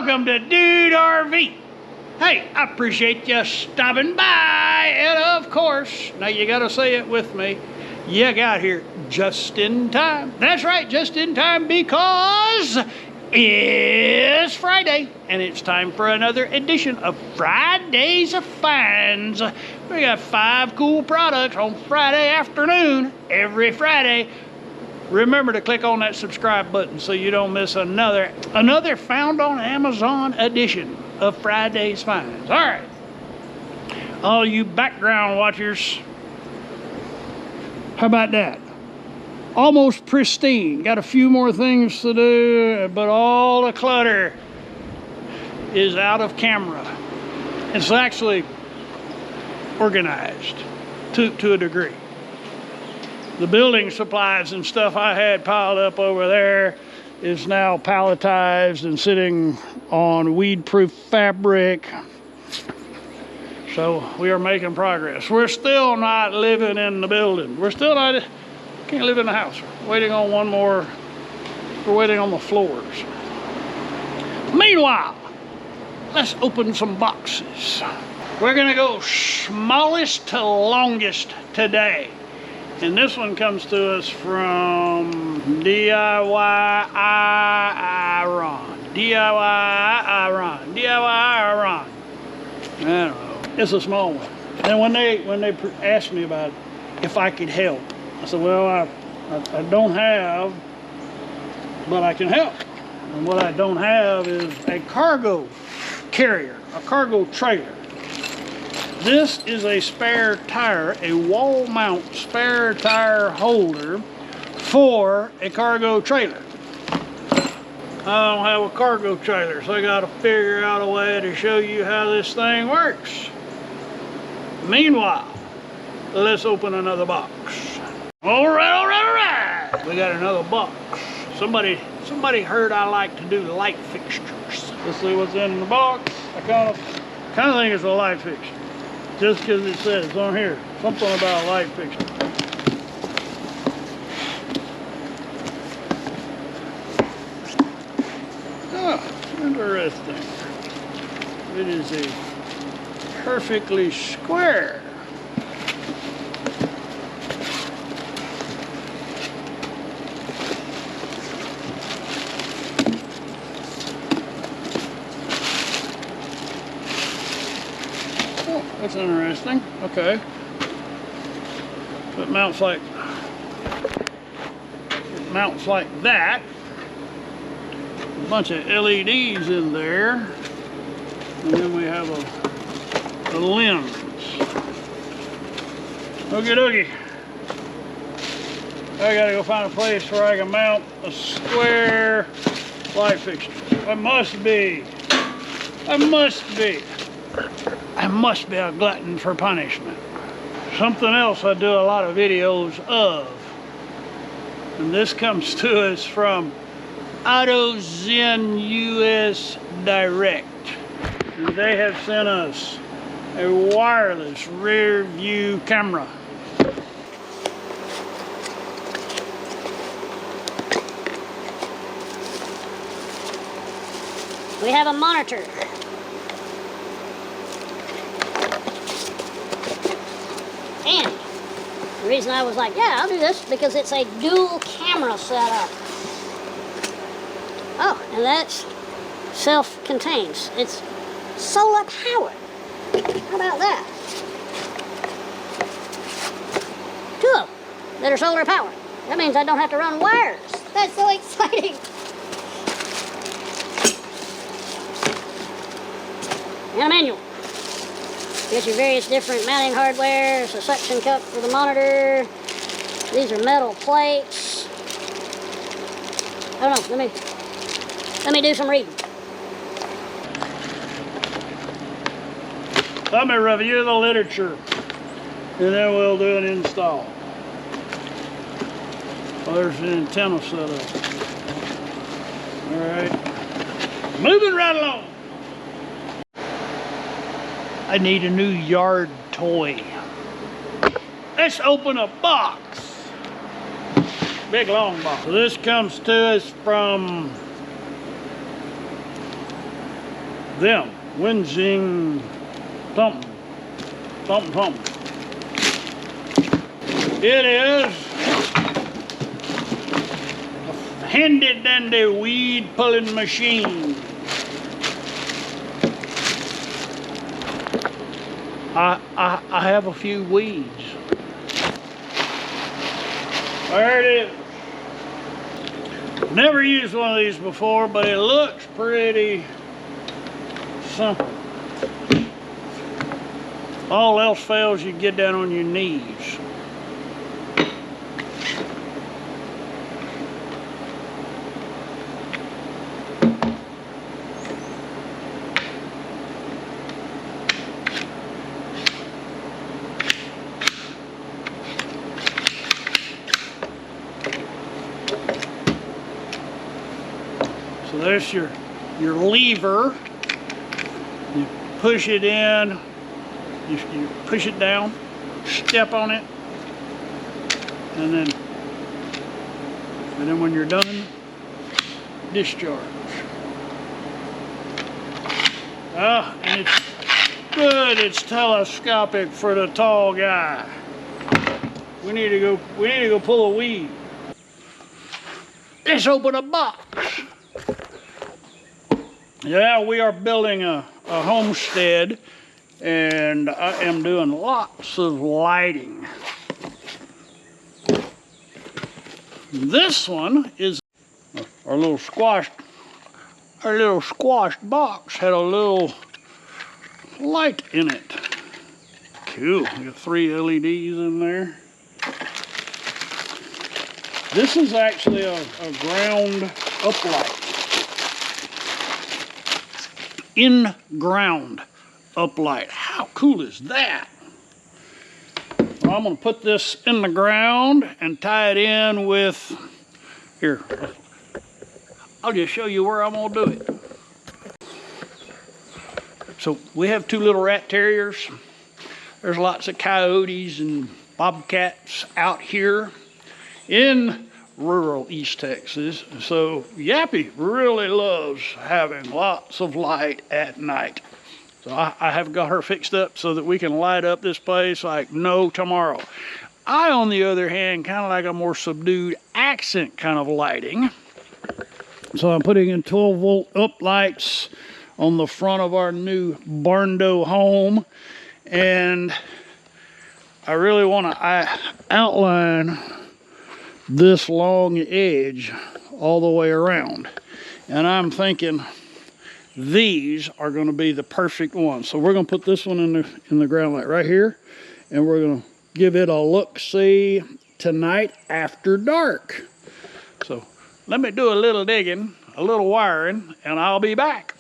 Welcome to Dude RV. Hey, I appreciate you stopping by. And of course, now you gotta say it with me, you got here just in time. That's right, just in time, because it's Friday and it's time for another edition of Fridays of Finds. We got 5 cool products on Friday afternoon every Friday. Remember to click on that subscribe button so you don't miss another found on Amazon edition of Friday's Finds. All right, all you background watchers, how about that? Almost pristine. Got a few more things to do, but all the clutter is out of camera. It's actually organized to a degree. The building supplies and stuff I had piled up over there is now palletized and sitting on weed-proof fabric. So we are making progress. We're still not living in the building. We're still not, can't live in the house. We're waiting on one more, we're waiting on the floors. Meanwhile, let's open some boxes. We're gonna go smallest to longest today. And this one comes to us from DIY Iron. I don't know. It's a small one. And when they asked me about if I could help, I said, well, I don't have, but I can help. And what I don't have is a cargo carrier, a cargo trailer. This is a spare tire, a wall mount spare tire holder for a cargo trailer. I don't have a cargo trailer, so I gotta figure out a way to show you how this thing works. Meanwhile, let's open another box. All right. We got another box. Somebody heard I like to do light fixtures. Let's see what's in the box. I kind of think it's a light fixture. Just because it says on here something about light fixture. Oh, interesting. It is a perfectly square. That's interesting. Okay. So it mounts like that. A bunch of LEDs in there. And then we have a lens. Okie dokie. I gotta go find a place where I can mount a square light fixture. I must be a glutton for punishment. Something else I do a lot of videos of, and this comes to us from AutoZen US Direct. And they have sent us a wireless rear view camera. We have a monitor. And the reason I was like, yeah, I'll do this, because it's a dual camera setup. Oh, and that's self-contained. It's solar powered. How about that? 2 of them that are solar powered. That means I don't have to run wires. That's so exciting. And a manual. Here's your various different mounting hardware. There's a suction cup for the monitor. These are metal plates. I don't know, let me do some reading. Let me review the literature, and then we'll do an install. Oh, there's an antenna set up. All right, moving right along. I need a new yard toy. Let's open a box. Big long box. So this comes to us from them. Wenzing something. Something. It is a handy dandy weed pulling machine. I have a few weeds. There it is. Never used one of these before, but it looks pretty simple. All else fails, you get down on your knees. So there's your lever. You push it in, you push it down, step on it, and then when you're done, discharge. And it's good, it's telescopic for the tall guy. We need to go pull a weed. Let's open a box. Yeah, we are building a homestead, and I am doing lots of lighting. This one is our little squashed box had a little light in it. Cool. We got 3 LEDs in there. This is actually a ground uplight. In-ground uplight. How cool is that? Well, I'm going to put this in the ground and tie it in with, here, I'll just show you where I'm going to do it. So we have 2 little rat terriers. There's lots of coyotes and bobcats out here in rural East Texas. So Yappy really loves having lots of light at night. So I have got her fixed up so that we can light up this place like no tomorrow. I, on the other hand, kind of like a more subdued accent kind of lighting. So I'm putting in 12-volt uplights on the front of our new barn-door home. And I really want to outline this long edge all the way around. And I'm thinking these are going to be the perfect ones. So we're going to put this one in the ground like right here, and we're going to give it a look-see tonight after dark. So let me do a little digging, a little wiring, and I'll be back.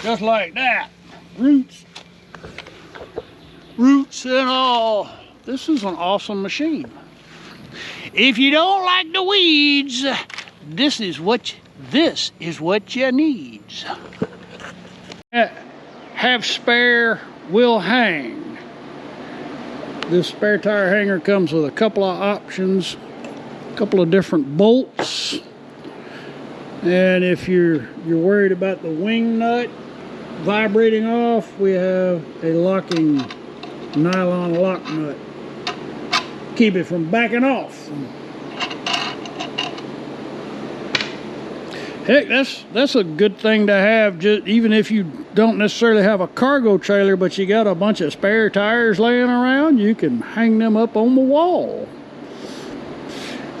Just like that. Roots and all. This is an awesome machine. If you don't like the weeds, this is what you need. Have spare, will hang. This spare tire hanger comes with a couple of options, a couple of different bolts. And if you're worried about the wing nut vibrating off, we have a locking nylon lock nut. Keep it from backing off. Heck, that's a good thing to have, just even if you don't necessarily have a cargo trailer, but you got a bunch of spare tires laying around, you can hang them up on the wall.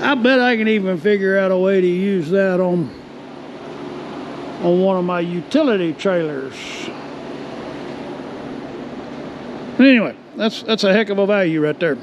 I bet I can even figure out a way to use that on one of my utility trailers. Anyway, that's a heck of a value right there.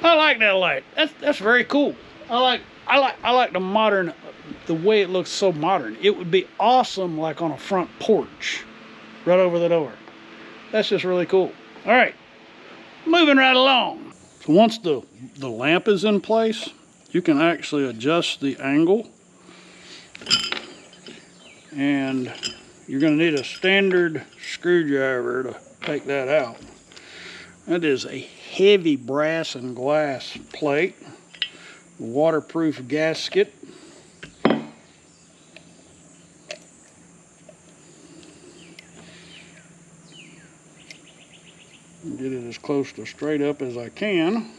I like that light. That's very cool. I like the way it looks so modern. It would be awesome like on a front porch, right over the door. That's just really cool. All right, moving right along. So once the lamp is in place, you can actually adjust the angle, and you're going to need a standard screwdriver to take that out. That is a heavy brass and glass plate, waterproof gasket. Get it as close to straight up as I can.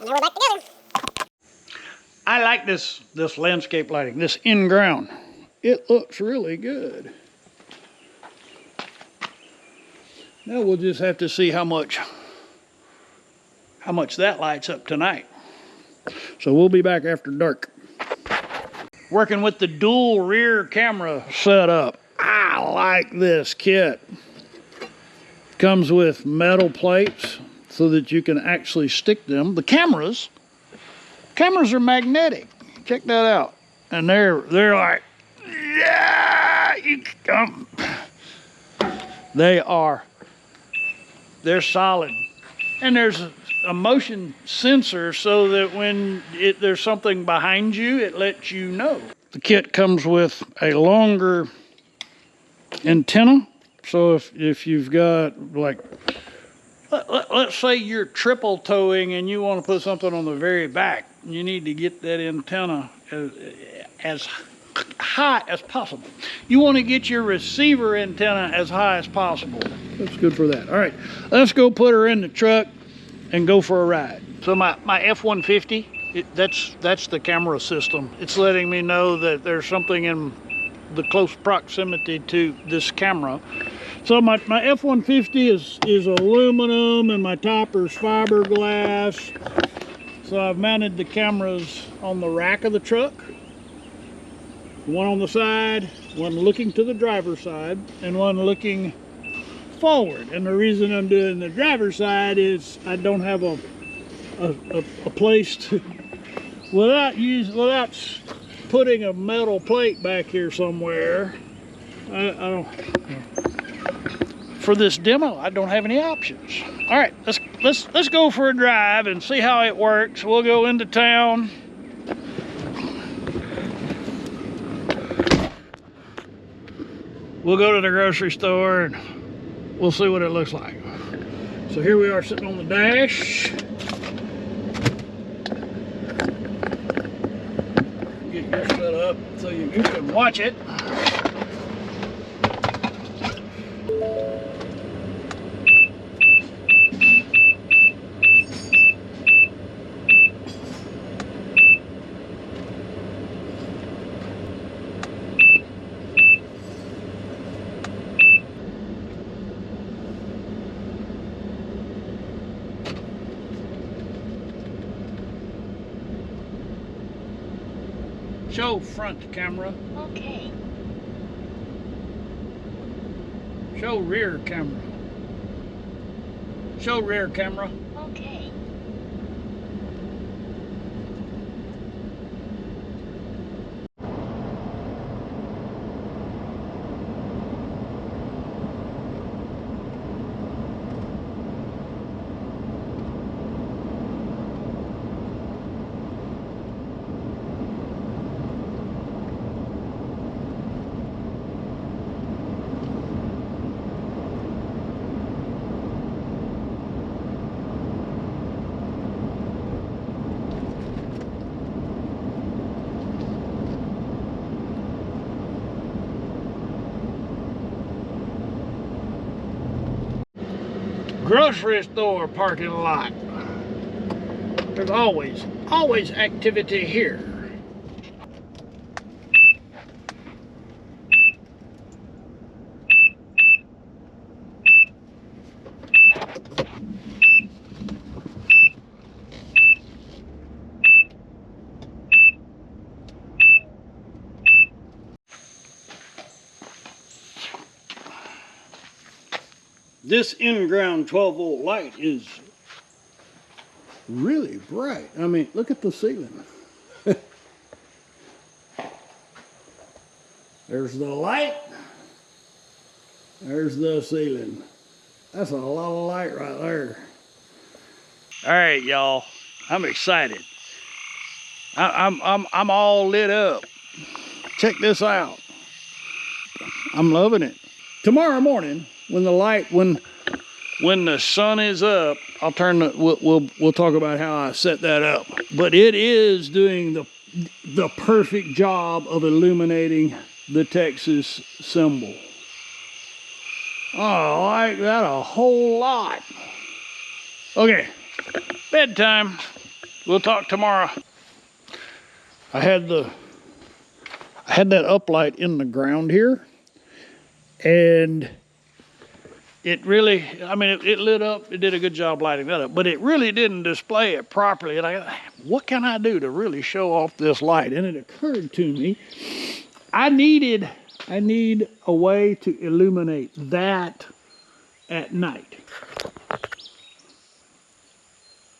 Now we're back together. I like this landscape lighting, this in-ground. It looks really good. Now we'll just have to see how much that lights up tonight. So we'll be back after dark. Working with the dual rear camera setup. I like this kit. Comes with metal plates so that you can actually stick them. The cameras are magnetic. Check that out. And they're like, yeah, you come. They're solid. And there's a motion sensor so that when there's something behind you, it lets you know. The kit comes with a longer antenna. So if you've got, like, let's say you're triple towing and you want to put something on the very back, you need to get that antenna as high as possible. You want to get your receiver antenna as high as possible. That's good for that. All right, let's go put her in the truck and go for a ride. So my F-150, that's the camera system. It's letting me know that there's something in the close proximity to this camera. So my F-150 is aluminum and my topper's fiberglass. So I've mounted the cameras on the rack of the truck. One on the side, one looking to the driver's side, and one looking forward. And the reason I'm doing the driver's side is I don't have a place to, without putting a metal plate back here somewhere. I don't. For this demo, I don't have any options. All right, let's go for a drive and see how it works. We'll go into town. We'll go to the grocery store and we'll see what it looks like. So here we are sitting on the dash. Get this set up so you can watch it. Show front camera. Okay. Show rear camera. Show rear camera. Okay. Grocery store parking lot. There's always activity here. This in-ground 12-volt light is really bright. I mean, look at the ceiling. There's the light. There's the ceiling. That's a lot of light right there. All right, y'all. I'm excited. I'm all lit up. Check this out. I'm loving it. Tomorrow morning, when the sun is up, I'll turn the, we'll talk about how I set that up. But it is doing the perfect job of illuminating the Texas symbol. Oh, I like that a whole lot. Okay, bedtime. We'll talk tomorrow. I had that uplight in the ground here, and it really, I mean, it lit up. It did a good job lighting that up, but it really didn't display it properly. And I, what can I do to really show off this light? And it occurred to me, I need a way to illuminate that at night.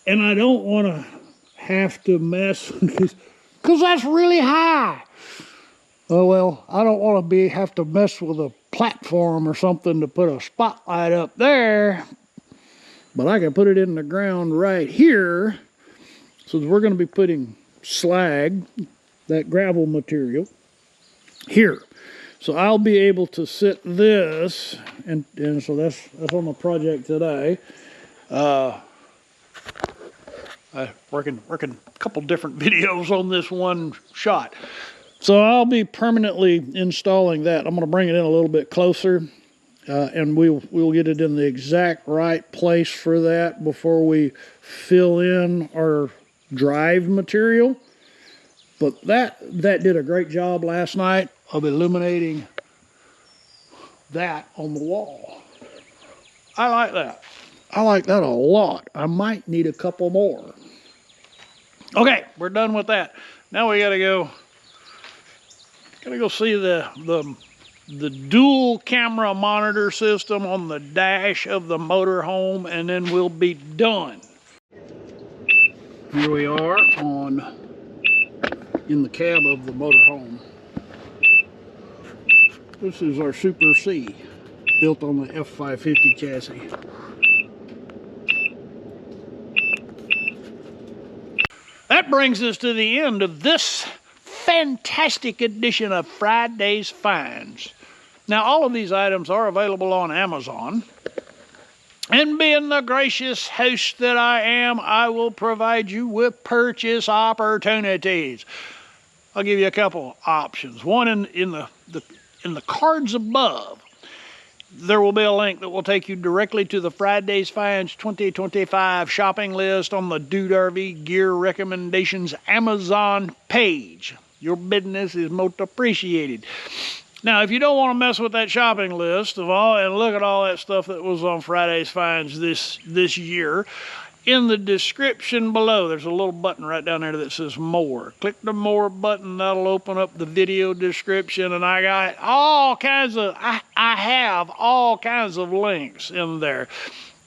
And I don't want to have to mess, because that's really high. Oh, well, I don't want to have to mess with a platform or something to put a spotlight up there, but I can put it in the ground right here. So we're going to be putting slag, that gravel material, here. So I'll be able to sit this, and so that's on the project today. Working a couple different videos on this one shot. So I'll be permanently installing that. I'm going to bring it in a little bit closer, and we'll get it in the exact right place for that before we fill in our drive material. But that did a great job last night of illuminating that on the wall. I like that. I like that a lot. I might need a couple more. Okay, we're done with that. Now we gotta go see the dual camera monitor system on the dash of the motorhome, and then we'll be done. Here we are in the cab of the motorhome. This is our Super C, built on the F550 chassis. That brings us to the end of this fantastic edition of Friday's Finds. Now, all of these items are available on Amazon. And being the gracious host that I am, I will provide you with purchase opportunities. I'll give you a couple options. One, in the cards above, there will be a link that will take you directly to the Friday's Finds 2025 shopping list on the Dude RV Gear Recommendations Amazon page. Your business is most appreciated. Now, if you don't want to mess with that shopping list of all and look at all that stuff that was on Friday's Finds this year, in the description below, there's a little button right down there that says More. Click the More button. That'll open up the video description, and I got all kinds of, I have all kinds of links in there.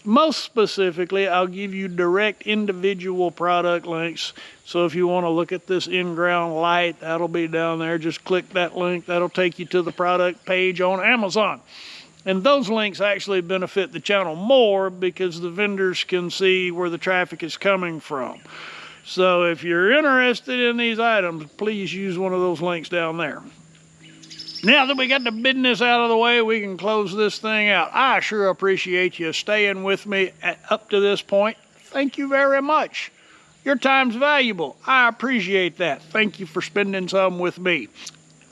Most specifically, I'll give you direct individual product links. So if you want to look at this in-ground light, that'll be down there. Just click that link. That'll take you to the product page on Amazon. And those links actually benefit the channel more because the vendors can see where the traffic is coming from. So if you're interested in these items, please use one of those links down there. Now that we got the business out of the way, we can close this thing out. I sure appreciate you staying with me up to this point. Thank you very much. Your time's valuable. I appreciate that. Thank you for spending some with me.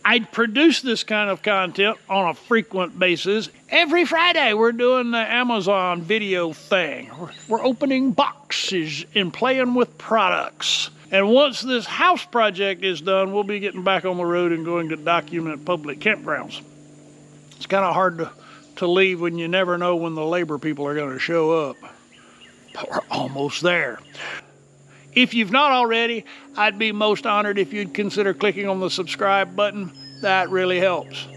I produce this kind of content on a frequent basis. Every Friday, we're doing the Amazon video thing. We're opening boxes and playing with products. And once this house project is done, we'll be getting back on the road and going to document public campgrounds. It's kind of hard to leave when you never know when the labor people are going to show up. But we're almost there. If you've not already, I'd be most honored if you'd consider clicking on the subscribe button. That really helps.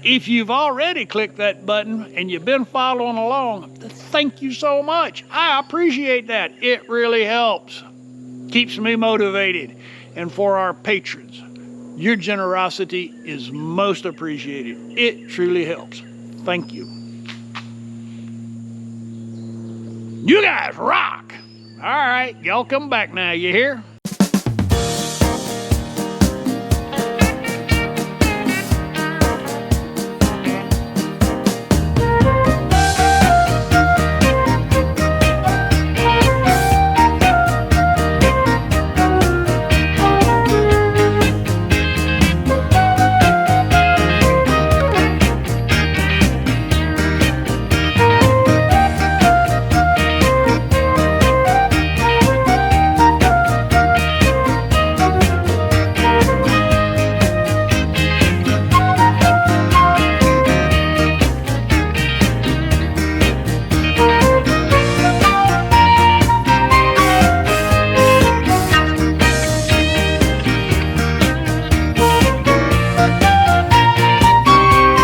If you've already clicked that button and you've been following along, thank you so much. I appreciate that. It really helps. Keeps me motivated. And for our patrons, your generosity is most appreciated. It truly helps. Thank you. You guys rock. All right, y'all come back now, you hear?